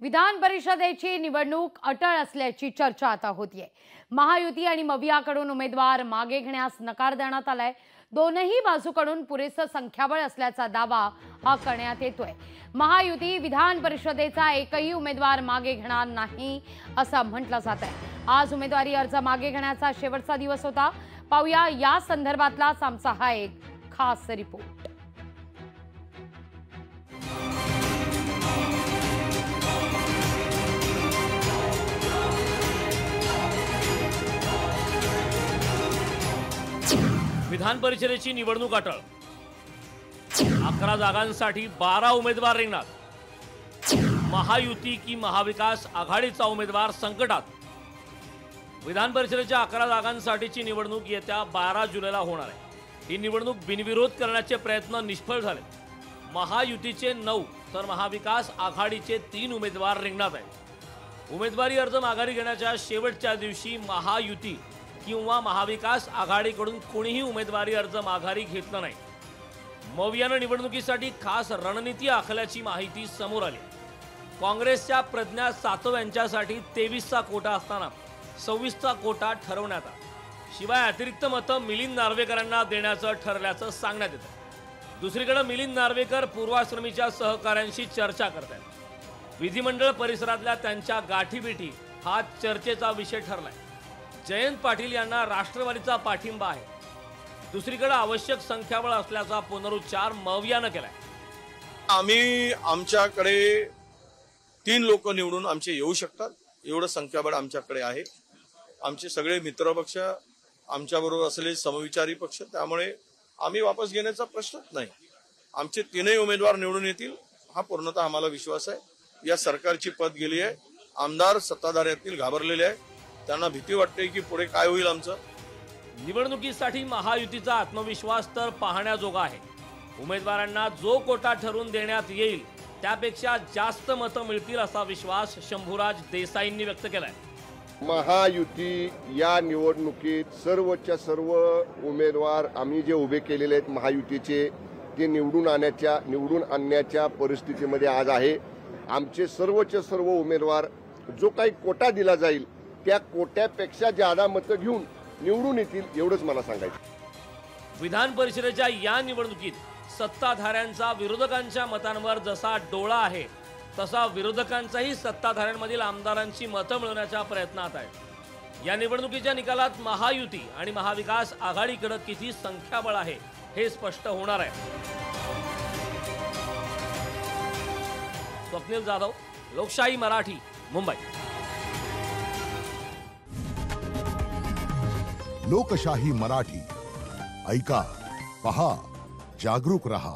विधान परिषदेची निवडणूक अटळ असल्याची चर्चा आता होतीये। महायुती आणि मवियाकडून उमेदवार मागे घेण्यास नकार देण्यात आलाय। दोनही बाजूकडून पुरेसं संख्याबळ असल्याचा दावा हा करण्यात येतोय। महायुती विधान परिषदेचा एकही उमेदवार मागे घेणार नाही असं म्हटलं जात आहे। आज उमेदवारी अर्ज मागे घेण्याचा शेवटचा दिवस होता। पाहूया या संदर्भातलाच आमचा हा एक खास रिपोर्ट। विधान परिषदेची निवडणूक अटळ। 11 जागांसाठी 12 उमेदवार रिंगणात। महायुती की महाविकास आघाडीचा उमेदवार संकटात। विधान परिषदेच्या 11 जागांसाठीची निवडणूक येत्या 12 जुलैला होणार आहे। ही निवडणूक बिनविरोध करण्याचे प्रयत्न निष्फळ झाले। महायुतीचे 9 तर महाविकास आघाडीचे 3 उमेदवार रिंगणात आहेत। उमेदवारी अर्ज माघारी घेण्याच्या शेवटच्या दिवशी महायुती किंवा महाविकास आघाडीकडून कोणीही उमेदवारी अर्ज माघारी घेतला नाही। मवियानं निवडणुकीसाठी खास रणनीती आखल्याची माहिती समोर आली। काँग्रेसच्या प्रज्ञा सातव यांच्यासाठी 23चा कोटा असताना 26चा कोटा ठरवण्यात आला। शिवाय अतिरिक्त मतं मिलिंद नार्वेकरांना देण्याचं ठरल्याचं सांगण्यात येतं। दुसरीकडे मिलिंद नार्वेकर पूर्वाश्रमीच्या सहकाऱ्यांशी चर्चा करतात। विधिमंडळ परिसरातल्या त्यांच्या गाठीबिठी हा चर्चेचा विषय ठरलाय। जयंत पाटील यांना राष्ट्रवादीचा पाठिंबा आहे। दुसरीकडे आवश्यक संख्याबळ असल्याचा पुनरुच्चार मवियानं केलाय। आम्ही आमच्याकडे 3 लोक निवडून आमचे येऊ शकतात एवढं संख्याबळ आमच्याकडे आहे। आमचे सगळे मित्रपक्ष आमच्याबरोबर असलेले समविचारी पक्ष, त्यामुळे आम्ही वापस घेण्याचा प्रश्नच नाही। आमचे 3ही उमेदवार निवडून येतील हा पूर्णतः आम्हाला विश्वास आहे। या सरकारची पद गेली आहे। आमदार सत्ताधाऱ्यातील घाबरलेले आहे। त्यांना भीती वाटते की पुढे काय होईल आमचं। निवडणुकीसाठी महायुतीचा आत्मविश्वास तर पाहण्याजोगा आहे। उमेदवारांना जो कोटा ठरवून देण्यात येईल त्यापेक्षा जास्त मतं मिळतील असा विश्वास शंभूराज देसाईंनी व्यक्त केलाय। महायुती या निवडणुकीत सर्वच्या सर्व उमेदवार आम्ही जे उभे केलेले आहेत महायुतीचे ते निवडून आणण्याच्या परिस्थितीमध्ये आज आहे। आमचे सर्वचे सर्व उमेदवार जो काही कोटा दिला जाईल त्या कोट्यापेक्षा जादा मतं घेऊन निवडून येतील एवढंच मला सांगायचं। विधान परिषदेच्या या निवडणुकीत सत्ताधाऱ्यांचा विरोधकांच्या मतांवर जसा डोळा आहे तसा विरोधकांचाही सत्ताधाऱ्यांमधील आमदारांची मतं मिळवण्याच्या प्रयत्नात आहे। या निवडणुकीच्या निकालात महायुती आणि महाविकास आघाडीकडे किती संख्याबळ आहे हे स्पष्ट होणार आहे। स्वप्नील जाधव, लोकशाही मराठी, मुंबई। लोकशाही मराठी ऐका, पहा, जागरूक रहा।